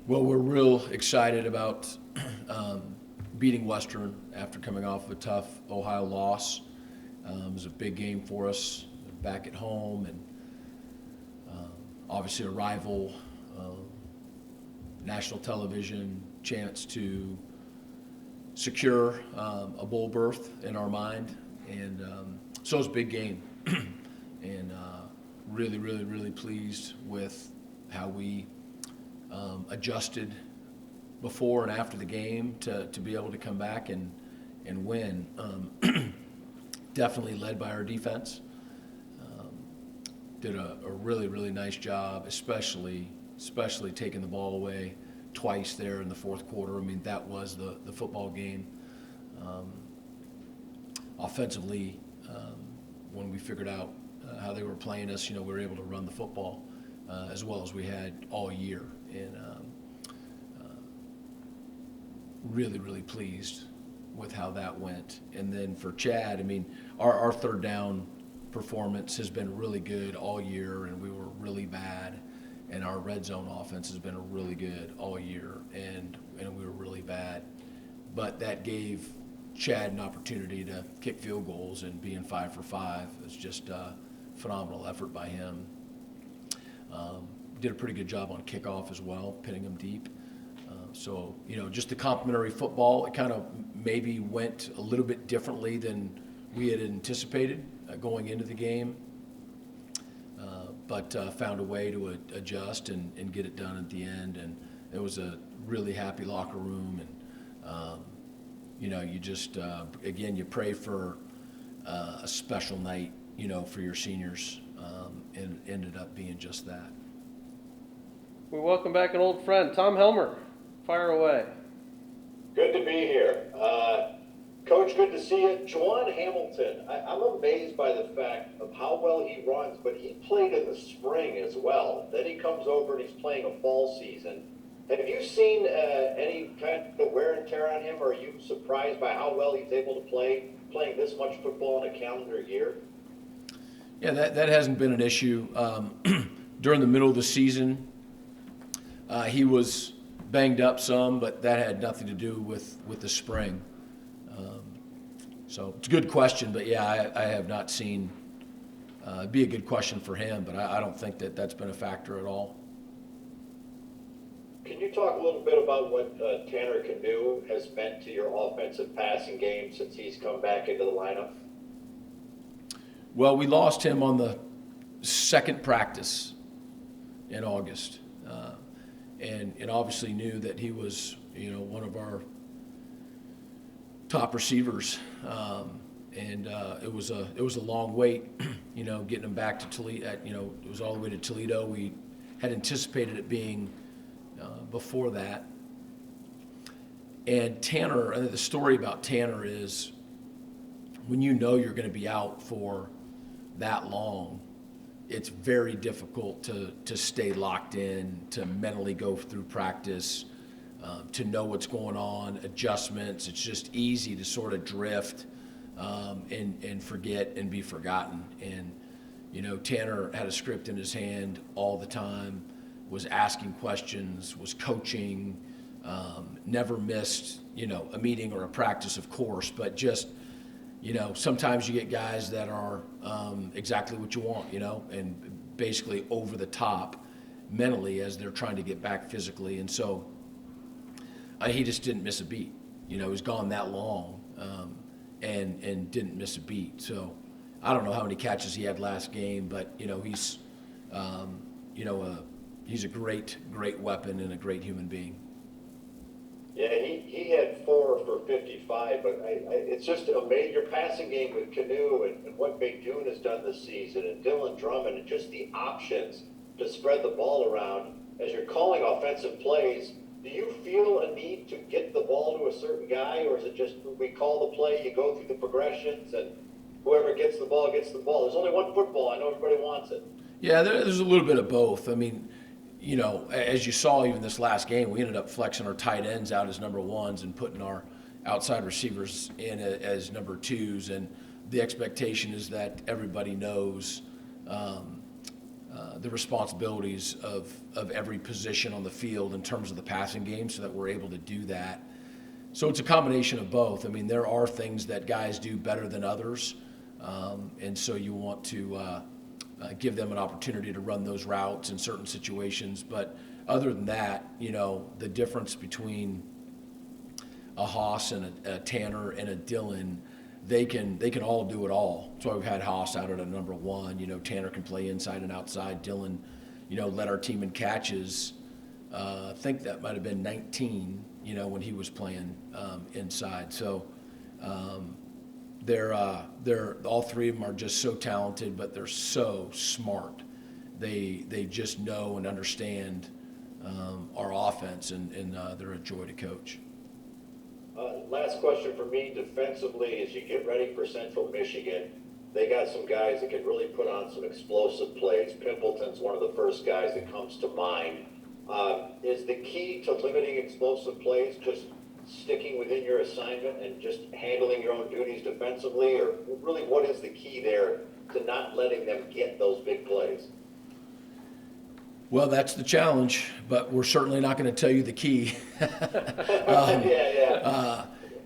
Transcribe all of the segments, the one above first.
Well, we're real excited about beating Western after coming off of a tough Ohio loss. It was a big game for us back at home, and obviously a rival, national television, chance to secure a bowl berth in our mind. And so it was a big game. And really pleased with how we adjusted before and after the game to be able to come back and win. Definitely led by our defense. Did a really nice job, especially taking the ball away twice there in the fourth quarter. I mean, that was the football game. Offensively, when we figured out how they were playing us, we were able to run the football as well as we had all year. And really pleased with how that went. And then for Chad, I mean, our third down performance has been really good all year, and we were really bad. And our red zone offense has been really good all year, and we were really bad. But that gave Chad an opportunity to kick field goals, and being 5 for 5 is just a phenomenal effort by him. Did a pretty good job on kickoff as well, pinning them deep. So, just the complimentary football, it kind of maybe went a little bit differently than we had anticipated going into the game, but found a way to adjust and get it done at the end. And it was a really happy locker room. And, you just, again, you pray for a special night, for your seniors, and it ended up being just that. We welcome back an old friend, Tom Helmer. Fire away. Good to be here. Coach, good to see you. Juwan Hamilton, I'm amazed by the fact of how well he runs, but he played in the spring as well. Then he comes over and he's playing a fall season. Have you seen any kind of wear and tear on him, or are you surprised by how well he's able to play, playing this much football in a calendar year? Yeah, that hasn't been an issue. During the middle of the season, he was banged up some, but that had nothing to do with the spring. So it's a good question, but yeah, I have not seen. It'd be a good question for him, but I don't think that's been a factor at all. Can you talk a little bit about what Tanner Canoe has meant to your offensive passing game since he's come back into the lineup? Well, we lost him on the second practice in August, and obviously knew that he was, one of our top receivers, and it was a long wait, getting him back to Toledo. It was all the way to Toledo. We had anticipated it being before that. And Tanner, the story about Tanner is when you're going to be out for that long, it's very difficult to stay locked in, to mentally go through practice, to know what's going on, adjustments. It's just easy to sort of drift and forget and be forgotten. And, Tanner had a script in his hand all the time, was asking questions, was coaching, never missed, a meeting or a practice, of course, but just, sometimes you get guys that are exactly what you want, and basically over the top mentally as they're trying to get back physically. And so he just didn't miss a beat. He was gone that long and didn't miss a beat. So I don't know how many catches he had last game, but, he's, he's a great weapon and a great human being. Yeah, he had 4 for 55, but it's just amazing. Your passing game with Canoe and what McDoon has done this season, and Dylan Drummond, and just the options to spread the ball around. As you're calling offensive plays, do you feel a need to get the ball to a certain guy, or is it just we call the play, you go through the progressions, and whoever gets the ball gets the ball? There's only one football. I know everybody wants it. Yeah, there's a little bit of both. I mean, as you saw even this last game, we ended up flexing our tight ends out as number ones and putting our outside receivers in as number twos. And the expectation is that everybody knows the responsibilities of every position on the field in terms of the passing game so that we're able to do that. So it's a combination of both. I mean, there are things that guys do better than others, and so you want to give them an opportunity to run those routes in certain situations. But other than that, the difference between a Haas and a Tanner and a Dylan, they can all do it all. That's why we've had Haas out at a number one. Tanner can play inside and outside. Dylan, led our team in catches. I think that might have been 19, when he was playing inside. So they're all three of them are just so talented, but they're so smart. They just know and understand our offense, and they're a joy to coach. Last question for me, defensively, as you get ready for Central Michigan, they got some guys that can really put on some explosive plays. Pimpleton's one of the first guys that comes to mind. Is the key to limiting explosive plays just sticking within your assignment and just handling your own duties defensively, or really what is the key there to not letting them get those big plays? Well, that's the challenge, but we're certainly not going to tell you the key.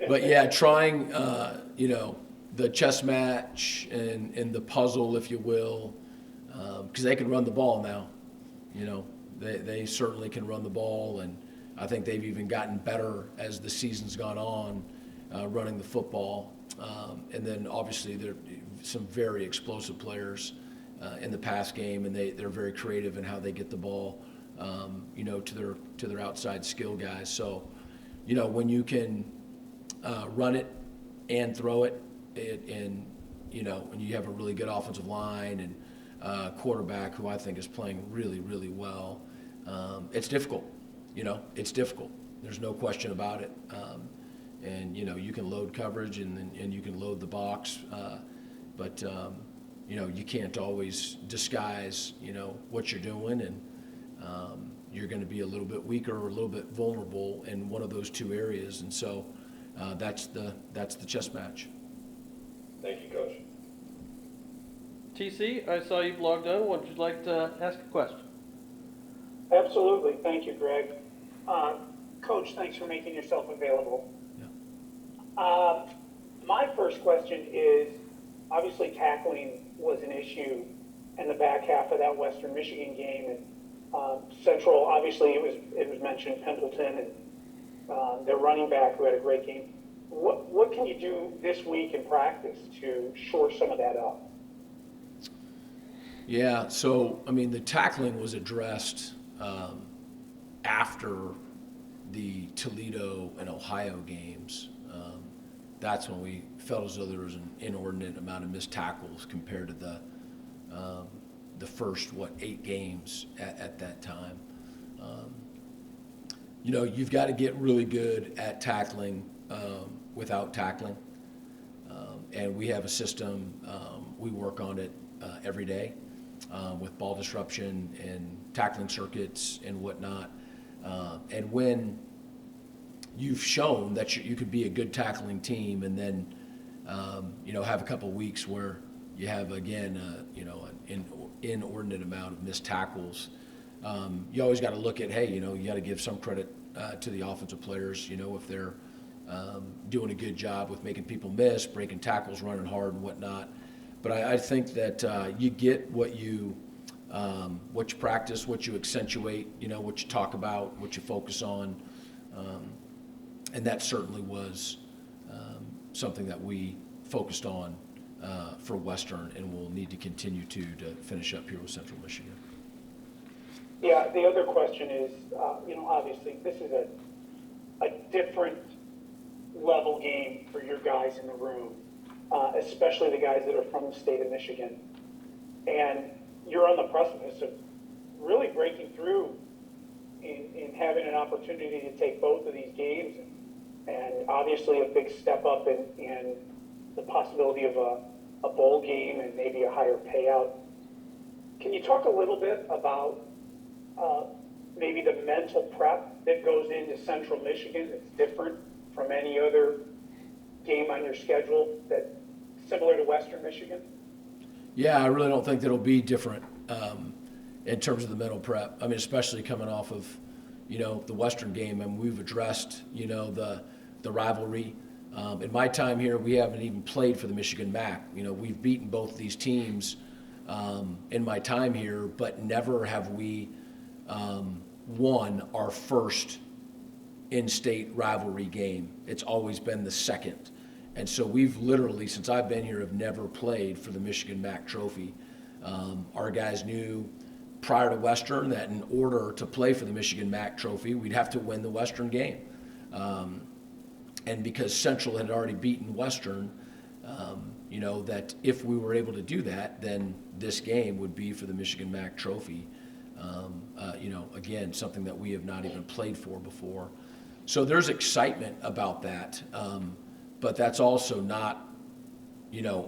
But yeah, trying, the chess match and the puzzle, if you will, because they can run the ball now. They certainly can run the ball, and I think they've even gotten better as the season's gone on, running the football. And then obviously there are some very explosive players in the pass game, and they're very creative in how they get the ball, to their outside skill guys. So, when you can run it and throw it, and you have a really good offensive line and quarterback who I think is playing really, really well, it's difficult. It's difficult. There's no question about it. And you can load coverage and you can load the box, but you can't always disguise what you're doing, and you're going to be a little bit weaker or a little bit vulnerable in one of those two areas, and so that's the chess match. Thank you, Coach. TC, I saw you've logged on. Would you like to ask a question? Absolutely. Thank you, Greg. Coach, thanks for making yourself available. Yeah. My first question is, obviously tackling was an issue in the back half of that Western Michigan game, and Central, obviously it was mentioned, Pimpleton and their running back who had a great game. What can you do this week in practice to shore some of that up? Yeah, so, the tackling was addressed after the Toledo and Ohio games. That's when we felt as though there was an inordinate amount of missed tackles compared to the first, 8 games at that time. You've got to get really good at tackling without tackling. And we have a system, we work on it every day with ball disruption and tackling circuits and whatnot. And when you've shown that you could be a good tackling team, and then have a couple weeks where you have again an inordinate amount of missed tackles, you always got to look at, hey, you got to give some credit to the offensive players, if they're doing a good job with making people miss, breaking tackles, running hard and whatnot. But I think that you get what you practice, what you accentuate, what you talk about, what you focus on. And that certainly was something that we focused on for Western, and we'll need to continue to finish up here with Central Michigan. Yeah, the other question is, obviously this is a different level game for your guys in the room, especially the guys that are from the state of Michigan. And you're on the precipice of really breaking through in having an opportunity to take both of these games, and obviously a big step up in the possibility of a bowl game and maybe a higher payout. Can you talk a little bit about maybe the mental prep that goes into Central Michigan that's different from any other game on your schedule that's similar to Western Michigan? Yeah, I really don't think that'll be different. in terms of the mental prep. I mean, especially coming off of, the Western game, and we've addressed, the rivalry. In my time here, we haven't even played for the Michigan MAC. We've beaten both these teams in my time here, but never have we won our first in-state rivalry game. It's always been the second. And so we've literally, since I've been here, have never played for the Michigan MAC trophy. Our guys knew prior to Western that in order to play for the Michigan MAC trophy, we'd have to win the Western game. And because Central had already beaten Western, that if we were able to do that, then this game would be for the Michigan MAC trophy. Again, something that we have not even played for before. So there's excitement about that, but that's also not,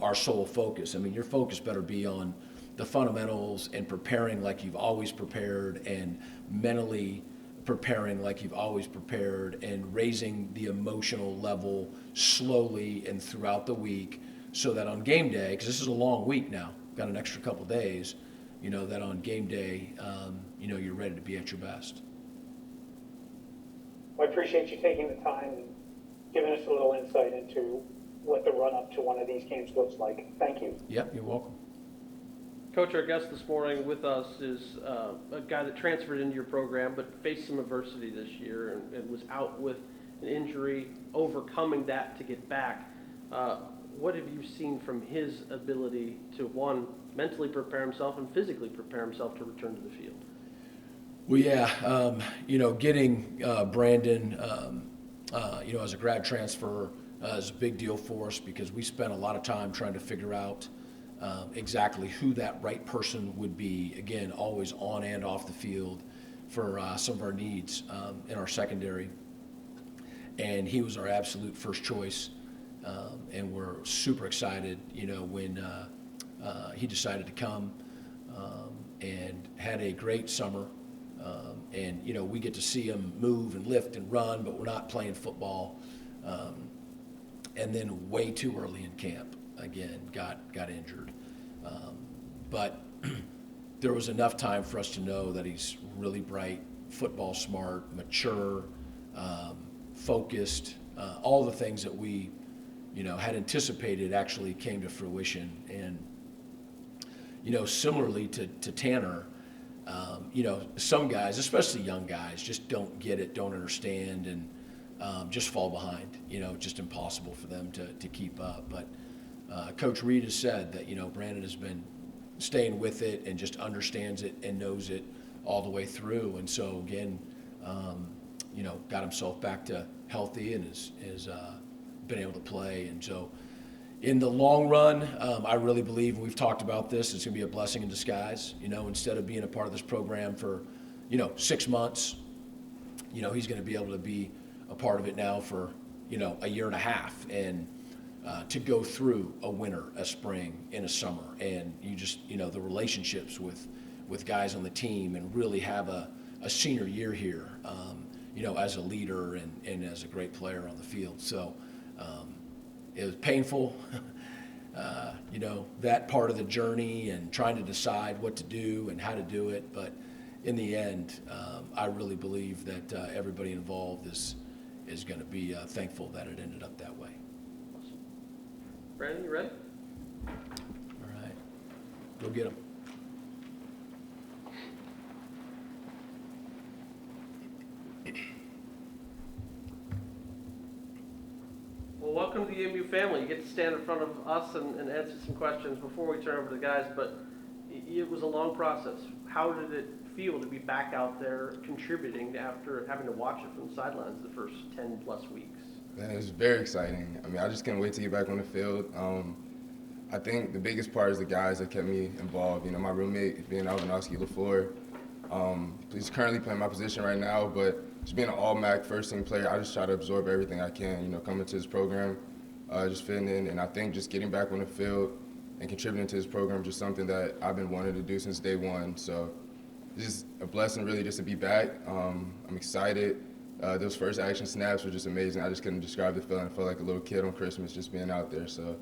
our sole focus. I mean, your focus better be on the fundamentals and preparing like you've always prepared, and mentally preparing like you've always prepared, and raising the emotional level slowly and throughout the week, so that on game day, because this is a long week now, got an extra couple days, that on game day, you're ready to be at your best. I appreciate you taking the time and giving us a little insight into what the run-up to one of these games looks like. Thank you. Yep, you're welcome. Coach, our guest this morning with us is a guy that transferred into your program but faced some adversity this year and was out with an injury, overcoming that to get back. What have you seen from his ability to, one, mentally prepare himself and physically prepare himself to return to the field? Well, yeah, getting Brandon, as a grad transfer is a big deal for us, because we spent a lot of time trying to figure out exactly who that right person would be. Again, always on and off the field for some of our needs in our secondary. And he was our absolute first choice. And we're super excited, when he decided to come and had a great summer. And we get to see him move and lift and run, but we're not playing football. And then way too early in camp, again, got injured. But there was enough time for us to know that he's really bright, football smart, mature, focused, all the things that we, had anticipated actually came to fruition. And, similarly to Tanner, some guys, especially young guys, just don't get it, don't understand, and just fall behind. Just impossible for them to keep up. But Coach Reed has said that, Brandon has been staying with it and just understands it and knows it all the way through. And so, again, got himself back to healthy and has been able to play. And so in the long run, I really believe, and we've talked about this, it's going to be a blessing in disguise. Instead of being a part of this program for, 6 months, he's going to be able to be a part of it now for, a year and a half, and to go through a winter, a spring, and a summer. And you just, the relationships with guys on the team, and really have a senior year here, as a leader and as a great player on the field. So it was painful, that part of the journey, and trying to decide what to do and how to do it. But in the end, I really believe that everybody involved is going to be thankful that it ended up that way. Awesome. Brandon, you ready? All right, go get them. Well, welcome to the EMU family. You get to stand in front of us and answer some questions before we turn over to the guys, but it was a long process. How did it feel to be back out there contributing after having to watch it from the sidelines the first 10 plus weeks? Man, it was very exciting. I mean, I just can't wait to get back on the field. I think the biggest part is the guys that kept me involved. My roommate being Alvinowski LaFleur. He's currently playing my position right now, but just being an all-MAC first-team player, I just try to absorb everything I can, coming to this program, just fitting in. And I think just getting back on the field and contributing to this program is just something that I've been wanting to do since day one. So it's just a blessing, really, just to be back. I'm excited. Those first action snaps were just amazing. I just couldn't describe the feeling. I felt like a little kid on Christmas just being out there. So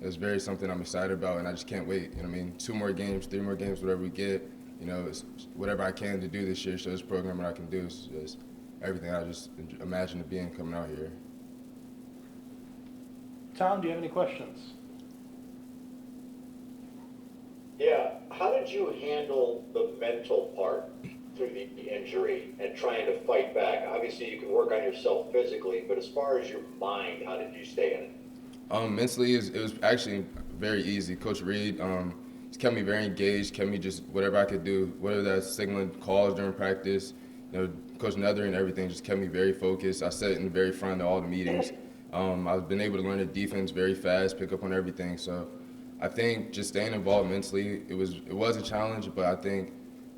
it was very something I'm excited about, and I just can't wait. 2 more games, 3 more games, whatever we get. it's whatever I can to do this year, show this program what I can do. It's just everything I just imagined it being coming out here. Tom, do you have any questions? Yeah, how did you handle the mental part through the injury and trying to fight back? Obviously, you can work on yourself physically, but as far as your mind, how did you stay in it? Mentally, it was actually very easy. Coach Reed he's kept me very engaged, kept me just whatever I could do, whether that's signaling calls during practice, Coach Nether and everything just kept me very focused. I sat in the very front of all the meetings. I've been able to learn the defense very fast, pick up on everything. So I think just staying involved mentally, it was a challenge, but I think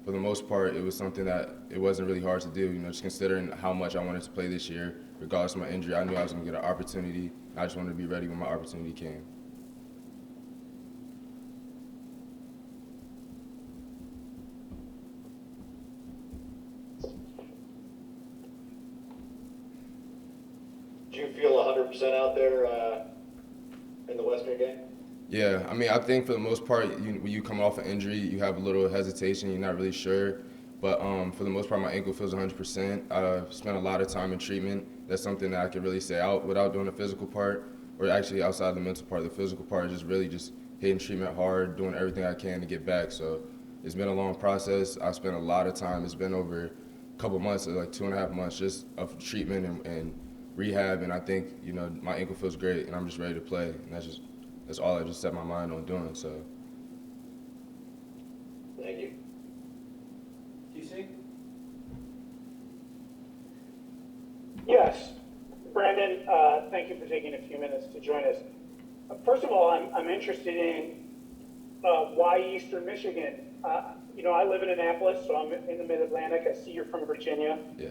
for the most part, it was something that it wasn't really hard to do. Just considering how much I wanted to play this year, regardless of my injury, I knew I was going to get an opportunity. I just wanted to be ready when my opportunity came. Do you feel 100% out there in the Western game? Yeah, I think for the most part, when you come off an injury, you have a little hesitation. You're not really sure. But for the most part, my ankle feels 100%. I've spent a lot of time in treatment. That's something that I can really say out without doing the physical part, or actually outside the mental part. The physical part is just really just hitting treatment hard, doing everything I can to get back. So it's been a long process. I spent a lot of time. It's been over a couple months, like 2.5 months, just of treatment and rehab. And I think my ankle feels great, and I'm just ready to play. And that's all I just set my mind on doing. So. Thank you. TC? Yes. Brandon, thank you for taking a few minutes to join us. First of all, I'm interested in why Eastern Michigan. I live in Annapolis, so I'm in the Mid-Atlantic. I see you're from Virginia. Yeah.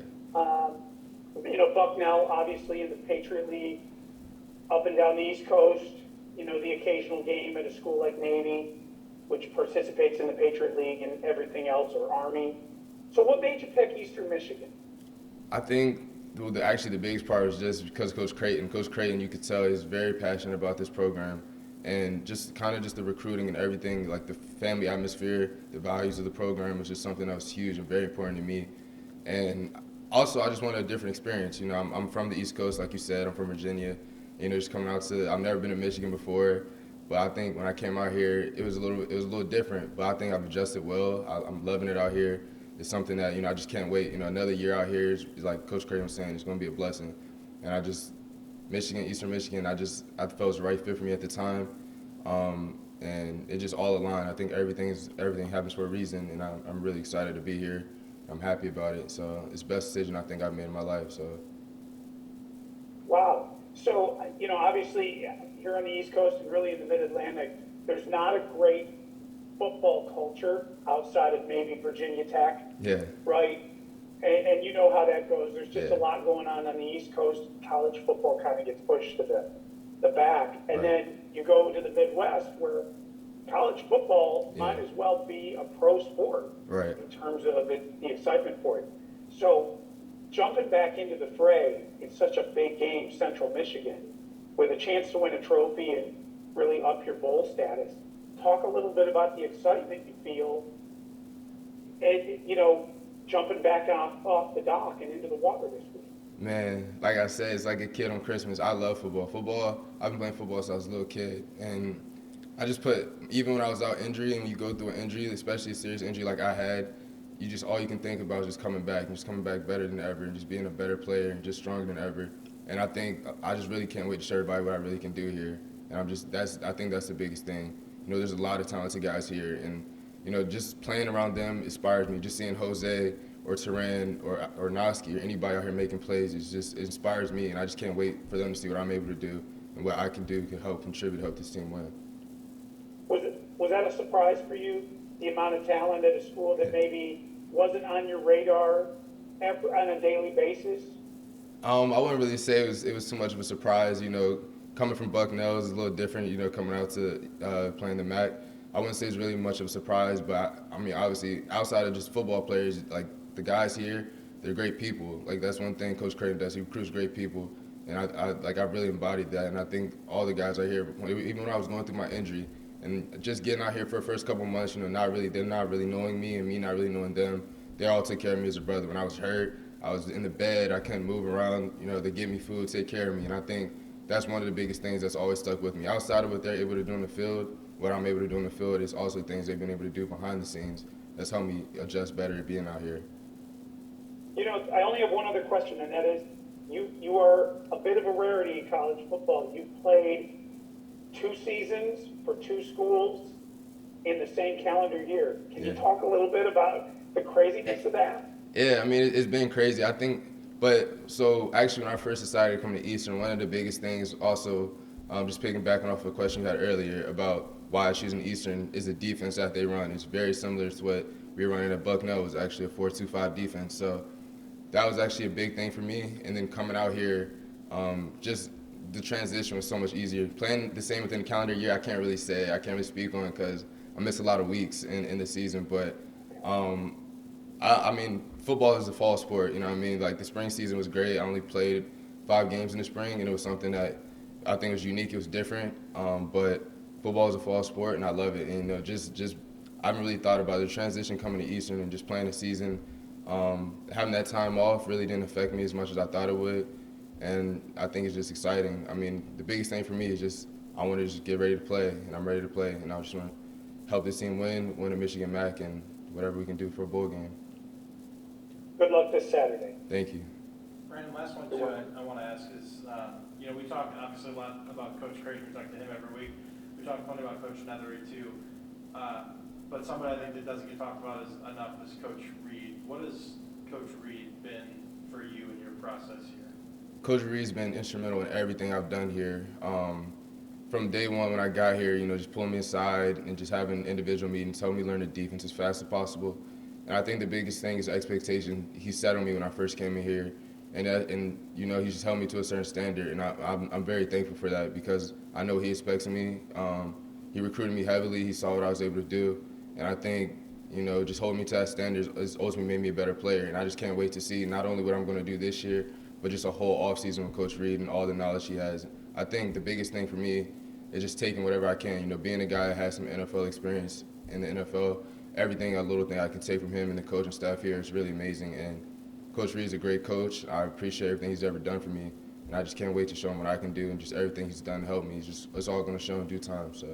Bucknell, obviously in the Patriot League, up and down the East Coast, the occasional game at a school like Navy, which participates in the Patriot League and everything else, or Army. So what made you pick Eastern Michigan? I think actually the biggest part was just because Coach Creighton. Coach Creighton, you could tell, is very passionate about this program. And just the recruiting and everything, like the family atmosphere, the values of the program was just something that was huge and very important to me. And also, I just wanted a different experience. I'm from the East Coast, like you said. I'm from Virginia. Just coming out I've never been to Michigan before. But I think when I came out here, it was a little different. But I think I've adjusted well. I'm loving it out here. It's something that, I just can't wait. Another year out here is like Coach Creighton was saying, it's going to be a blessing. And Eastern Michigan, I felt it was the right fit for me at the time. And it just all aligned. I think everything happens for a reason, and I'm really excited to be here. I'm happy about it. So it's the best decision I think I've made in my life. So. Wow. So, obviously here on the East Coast and really in the Mid-Atlantic, there's not a great football culture outside of maybe Virginia Tech. Yeah. Right? And you know how that goes. There's just Yeah. a lot going on the East Coast. College football kind of gets pushed to the back. And Right. then you go to the Midwest where college football might as well be a pro sport. Right. In terms of the excitement for it. So jumping back into the fray in such a big game, Central Michigan, with a chance to win a trophy and really up your bowl status, talk a little bit about the excitement you feel, and, jumping back off the dock and into the water this week. Man, like I said, it's like a kid on Christmas. I love football. I've been playing football since I was a little kid. And I just even when I was out injury, and when you go through an injury, especially a serious injury like I had, all you can think about is just coming back and just coming back better than ever and just being a better player and just stronger than ever. And I think I just really can't wait to show everybody what I really can do here. And I think that's the biggest thing. There's a lot of talented guys here, and just playing around them inspires me. Just seeing Jose or Turan or Noski or anybody out here making plays, it inspires me, and I just can't wait for them to see what I'm able to do and what I can do to help contribute, help this team win. Was that a surprise for you, the amount of talent at a school that maybe wasn't on your radar on a daily basis? I wouldn't really say it was too much of a surprise. Coming from Bucknell is a little different. Coming out to playing the MAC, I wouldn't say it's really much of a surprise. But obviously, outside of just football players, like the guys here, they're great people. Like that's one thing Coach Creighton does. He recruits great people, and I really embodied that. And I think all the guys out here, even when I was going through my injury, And just getting out here for the first couple of months, they're not really knowing me and me not really knowing them. They all took care of me as a brother. When I was hurt, I was in the bed, I couldn't move around. They give me food, take care of me, and I think that's one of the biggest things that's always stuck with me. Outside of what they're able to do in the field, what I'm able to do in the field is also things they've been able to do behind the scenes that's helped me adjust better to being out here. I only have one other question, and that is, you are a bit of a rarity in college football. You've played 2 seasons for 2 schools in the same calendar year. Can you talk a little bit about the craziness of that? Yeah, I mean, it's been crazy. I think, so actually when I first decided to come to Eastern, one of the biggest things also, just picking back off a question you had earlier about why I choose Eastern, is the defense that they run. It's very similar to what we were running at Bucknell. It was actually a 4-2-5 defense. So that was actually a big thing for me. And then coming out here, just the transition was so much easier. Playing the same within the calendar year, I can't really speak on because I missed a lot of weeks in the season. But I mean, football is a fall sport. You know what I mean? Like the spring season was great. I only played 5 games in the spring, and it was something that I think was unique. It was different. But football is a fall sport, and I love it. And I haven't really thought about the transition coming to Eastern and just playing the season. Having that time off really didn't affect me as much as I thought it would, and I think it's just exciting. I mean, the biggest thing for me is just I want to just get ready to play, and I'm ready to play, and I just want to help this team win a Michigan MAC, and whatever we can do for a bowl game. Good luck this Saturday. Thank you. Brandon, last one too I want to ask is, we talk obviously a lot about Coach Creighton. We talk to him every week. We talk plenty about Coach Nethery too. But somebody I think that doesn't get talked about enough is Coach Reed. What has Coach Reed been for you in your process here? Coach Reed's been instrumental in everything I've done here. From day one when I got here, just pulling me aside and just having individual meetings, helping me learn the defense as fast as possible. And I think the biggest thing is expectation. He set on me when I first came in here, and he just held me to a certain standard, and I'm very thankful for that because I know he expects of me. He recruited me heavily. He saw what I was able to do, and I think just holding me to that standard has ultimately made me a better player. And I just can't wait to see not only what I'm going to do this year, but just a whole offseason with Coach Reed and all the knowledge he has. I think the biggest thing for me is just taking whatever I can. Being a guy that has some NFL experience in the NFL, everything, a little thing I can take from him and the coaching staff here is really amazing. And Coach Reed's a great coach. I appreciate everything he's ever done for me. And I just can't wait to show him what I can do and just everything he's done to help me. It's all going to show in due time. So.